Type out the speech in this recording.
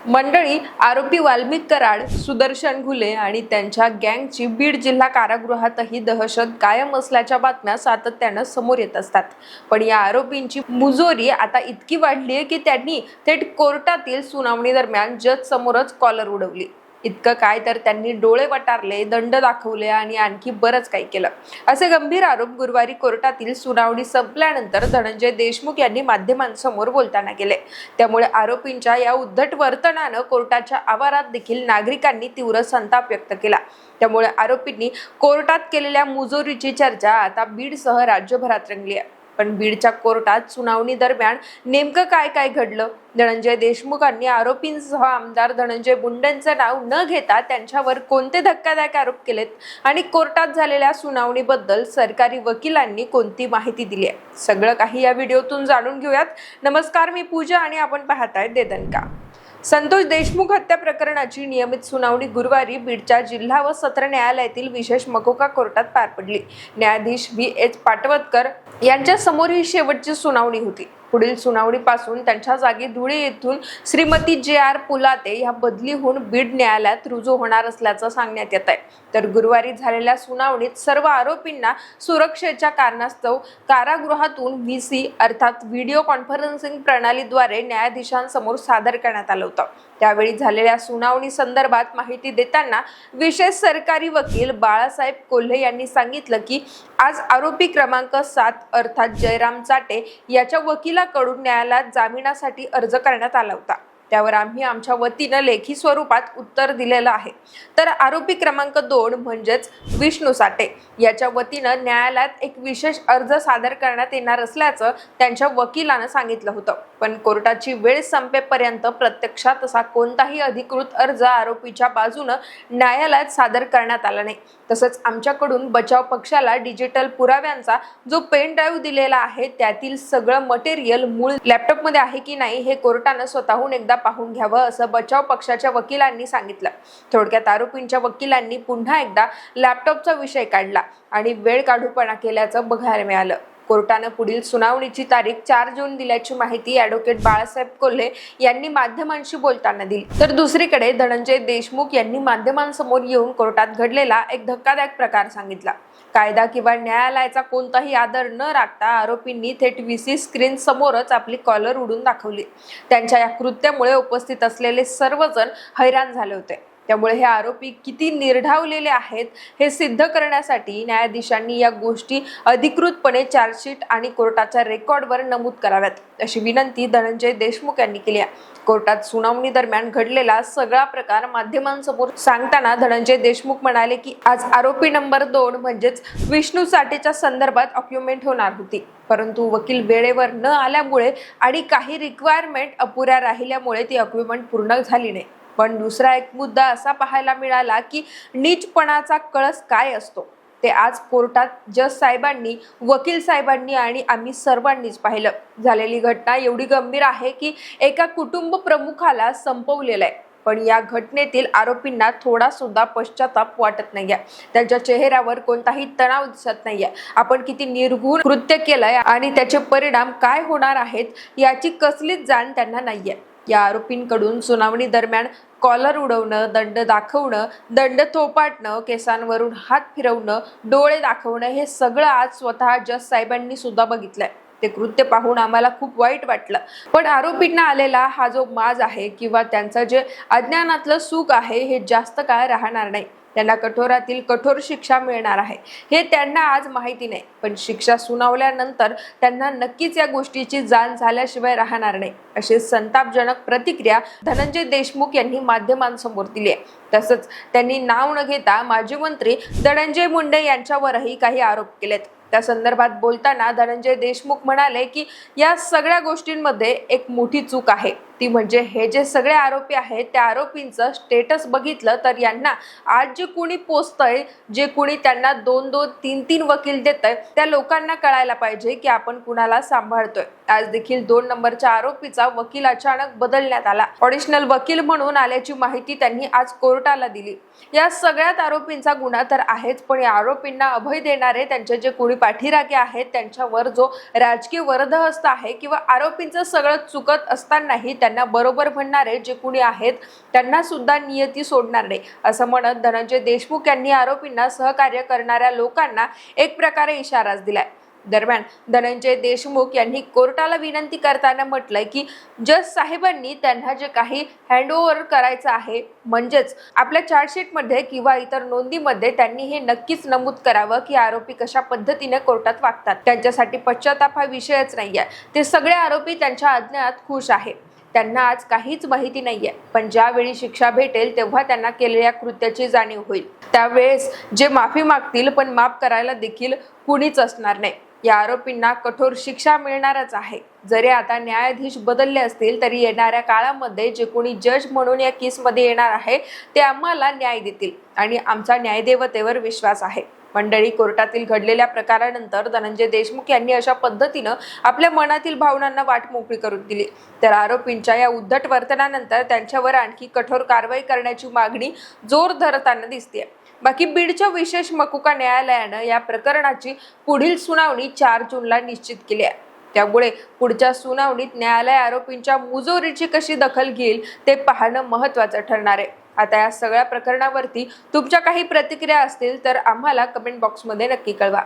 मंडळी, आरोपी वाल्मिक कराड, सुदर्शन घुले आणि त्यांच्या गँगची बीड जिल्हा कारागृहातही दहशत कायम असल्याच्या बातम्या सातत्यानं समोर येत असतात। पण या आरोपींची मुजोरी आता इतकी वाढली आहे की त्यांनी थेट कोर्टातील सुनावणी दरम्यान जज समोरच कॉलर उडवली। इतकं काय तर त्यांनी डोळे वटारले, दंड दाखवले आणि आणखी बरंच काही केलं। असे गंभीर आरोप गुरुवारी कोर्टातील सुनावणी संपल्यानंतर धनंजय देशमुख यांनी माध्यमांसमोर बोलताना केले। त्यामुळे आरोपींच्या या उद्धट वर्तनानं कोर्टाच्या आवारात देखील नागरिकांनी तीव्र संताप व्यक्त केला। त्यामुळे आरोपींनी कोर्टात केलेल्या मुजोरीची चर्चा आता बीडसह राज्यभरात रंगली आहे। पण बीडच्या कोर्टात सुनावणी दरम्यान नेमकं काय काय घडलं? धनंजय देशमुखांनी आरोपींसह आमदार धनंजय मुंडेंचं नाव न घेता त्यांच्यावर कोणते धक्कादायक आरोप केलेत आणि कोर्टात झालेल्या सुनावणीबद्दल सरकारी वकिलांनी कोणती माहिती दिली आहे, सगळं काही या व्हिडिओतून जाणून घेऊयात। नमस्कार, मी पूजा आणि आपण पाहताय दे दणका। संतोष देशमुख हत्या प्रकरणाची नियमित सुनावणी गुरुवारी बीडच्या जिल्हा व सत्र न्यायालयातील विशेष मकोका कोर्टात पार पडली। न्यायाधीश V.H. पाटवतकर यांच्या समोर ही शेवटची सुनावणी होती। पुढील सुनावणीपासून त्यांच्या जागी धुळे येथून श्रीमती J.R. पुलाते या बदली होऊन बीड न्यायालयात रुजू होणार असल्याचं सांगण्यात येत आहे। तर गुरुवारी झालेल्या सुनावणीत सर्व आरोपींना सुरक्षेच्या कारणास्तव कारागृहातून VC अर्थात व्हिडिओ कॉन्फरन्सिंग प्रणालीद्वारे न्यायाधीशांसमोर सादर करण्यात आलं होतं। त्यावेळी झालेल्या सुनावणी संदर्भात माहिती देताना विशेष सरकारी वकील बाळासाहेब कोल्हे यांनी सांगितलं की आज आरोपी क्रमांक 7 अर्थात जयराम चाटे याच्या वकिलाकडून न्यायालयात जामिनासाठी अर्ज करण्यात आला होता। त्यावर आम्ही आमच्या वतीनं लेखी स्वरूपात उत्तर दिलेलं आहे। तर आरोपी क्रमांक 2 म्हणजेच विष्णू साठे याच्या वतीनं न्यायालयात एक विशेष अर्ज सादर करण्यात येणार असल्याचं त्यांच्या वकिलानं सांगितलं होतं। पण कोर्टाची वेळ संपेपर्यंत प्रत्यक्षात असा कोणताही अधिकृत अर्ज आरोपीच्या बाजूनं न्यायालयात सादर करण्यात आला नाही। तसंच आमच्याकडून बचाव पक्षाला डिजिटल पुराव्यांचा जो पेन ड्राईव्ह दिलेला आहे त्यातील सगळं मटेरियल मूळ लॅपटॉपमध्ये आहे की नाही हे कोर्टानं स्वतःहून एकदा पाहून घ्यावं, असं बचाव पक्षाच्या वकिलांनी सांगितलं। थोडक्यात आरोपींच्या वकिलांनी पुन्हा एकदा लॅपटॉपचा विषय काढला आणि वेळ काढूपणा केल्याचं बघायला मिळालं। कोर्टानं पुढील सुनावणीची तारीख 4 जून दिल्याची माहिती ॲडव्होकेट बाळासाहेब कोल्हे यांनी माध्यमांशी बोलताना दिली। तर दुसरीकडे धनंजय देशमुख यांनी माध्यमांसमोर येऊन कोर्टात घडलेला एक धक्कादायक प्रकार सांगितला। कायदा किंवा न्यायालयाचा कोणताही आदर न राखता आरोपींनी थेट VC स्क्रीन समोरच आपली कॉलर उडून दाखवली। त्यांच्या या कृत्यामुळे उपस्थित असलेले सर्वजण हैराण झाले होते। त्यामुळे हे आरोपी किती निर्ढावलेले आहेत हे सिद्ध करण्यासाठी न्यायाधीशांनी या गोष्टी अधिकृतपणे चार्जशीट आणि कोर्टाच्या रेकॉर्डवर नमूद कराव्यात, अशी विनंती धनंजय देशमुख यांनी केली आहे। कोर्टात सुनावणी दरम्यान घडलेला सगळा प्रकार माध्यमांसमोर सांगताना धनंजय देशमुख म्हणाले की आज आरोपी नंबर 2 म्हणजेच विष्णू साठेच्या संदर्भात ऑक्युमेंट होणार होती, परंतु वकील वेळेवर न आल्यामुळे आणि काही रिक्वायरमेंट अपुऱ्या राहिल्यामुळे ती ऑक्युमेंट पूर्ण झाली नाही। पण दुसरा एक मुद्दा असा पाहायला मिळाला की नीचपणाचा कळस काय असतो ते आज कोर्टात जज साहेबांनी, वकील साहेबांनी आणि आम्ही सर्वांनीच पाहिलं। झालेली घटना एवढी गंभीर आहे की एका कुटुंब प्रमुखाला संपवलेलं आहे, पण या घटनेतील आरोपींना थोडा सुद्धा पश्चाताप वाटत नाहीये। त्यांच्या चेहऱ्यावर कोणताही तणाव दिसत नाहीये। आपण किती निर्घुण कृत्य केलंय आणि त्याचे परिणाम काय होणार आहेत याची कसलीच जाण त्यांना नाहीये। या आरोपींकडून सुनावणी दरम्यान कॉलर उडवणं, दंड दाखवणं, दंड थोपाटणं, केसांवरून हात फिरवणं, डोळे दाखवणं हे सगळं आज स्वतः जज साहेबांनी सुद्धा बघितलंय। ते कृत्य पाहून आम्हाला खूप वाईट वाटलं। पण आरोपींना आलेला हा जो माज आहे किंवा त्यांचं जे अज्ञानातलं सुख आहे हे जास्त काळ राहणार नाही। त्यांना कठोरातील कठोर शिक्षा मिळणार आहे हे त्यांना आज माहिती नाही, पण शिक्षा सुनावल्यानंतर त्यांना नक्कीच या गोष्टीची जाण झाल्याशिवाय राहणार नाही, अशी संतापजनक प्रतिक्रिया धनंजय देशमुख यांनी माध्यमांसमोर दिली आहे। तसंच त्यांनी नाव न घेता माजी मंत्री धनंजय मुंडे यांच्यावरही काही आरोप केलेत। त्या संदर्भात बोलताना धनंजय देशमुख म्हणाले की या सगळ्या गोष्टींमध्ये एक मोठी चूक आहे, ती म्हणजे हे जे सगळे आरोपी आहेत त्या आरोपींचं स्टेटस बघितलं तर यांना आज जे कोणी पोचतंय, जे कोणी त्यांना 2-2, 3-3 वकील देतंय त्या लोकांना कळायला पाहिजे की आपण कुणाला सांभाळतोय। आज देखील 2 नंबरच्या आरोपीचा वकील अचानक बदलण्यात आला। ऑडिशनल वकील म्हणून आल्याची माहिती त्यांनी आज कोर्टाला दिली। या सगळ्यात आरोपींचा गुन्हा तर आहेच, पण या आरोपींना अभय देणारे त्यांचे जे कोणी पाठीराखे आहेत त्यांच्यावर जो राजकीय वरदहस्त आहे किंवा आरोपींचं सगळं चुकत असतानाही त्यांना त्यांना बरोबर म्हणणारे जे कुणी आहेत त्यांना सुद्धा नियती सोडणार नाही, असं म्हणत धनंजय देशमुख यांनी आरोपींना सहकार्य करणाऱ्या लोकांना एक प्रकारे इशाराच दिलाय। दरम्यान धनंजय देशमुख यांनी कोर्टाला विनंती करताना म्हटलंय की जज साहेबांनी त्यांना जे काही हँडओव्हर करायचं आहे, म्हणजेच आपल्या चार्जशीटमध्ये किंवा इतर नोंदीमध्ये त्यांनी हे नक्कीच नमूद करावं की आरोपी कशा पद्धतीने कोर्टात वागतात। त्यांच्यासाठी पश्चाताप हा विषयच नाहीये। ते सगळे आरोपी त्यांच्या अज्ञात खुश आहे। त्यांना आज काहीच माहिती नाहीये, पण ज्यावेळी शिक्षा भेटेल तेव्हा त्यांना केलेल्या कृत्याची जाणीव होईल। त्यावेळेस जे माफी मागतील पण माफ करायला देखील कुणीच असणार नाही। या आरोपींना कठोर शिक्षा मिळणारच आहे। जरी आता न्यायाधीश बदलले असतील तरी येणाऱ्या काळामध्ये जे कोणी जज म्हणून या केसमध्ये येणार आहे ते आम्हाला न्याय देतील आणि आमचा न्यायदेवतेवर विश्वास आहे। मंडळी, कोर्टातील घडलेल्या प्रकारानंतर धनंजय देशमुख यांनी अशा पद्धतीनं आपल्या मनातील भावनांना वाट मोकळी करून दिली। तर आरोपींच्या या उद्धट वर्तनानंतर त्यांच्यावर आणखी कठोर कारवाई करण्याची मागणी जोर धरताना दिसते। बाकी बीडच्या विशेष मकुका न्यायालयानं या प्रकरणाची पुढील सुनावणी 4 जूनला निश्चित केली आहे। त्यामुळे पुढच्या सुनावणीत न्यायालय आरोपींच्या मुजोरीची कशी दखल घेईल ते पाहणं महत्त्वाचं ठरणार आहे। आता या सगळ्या प्रकरणावरती तुमच्या काही प्रतिक्रिया असतील तर आम्हाला कमेंट बॉक्समध्ये नक्की कळवा।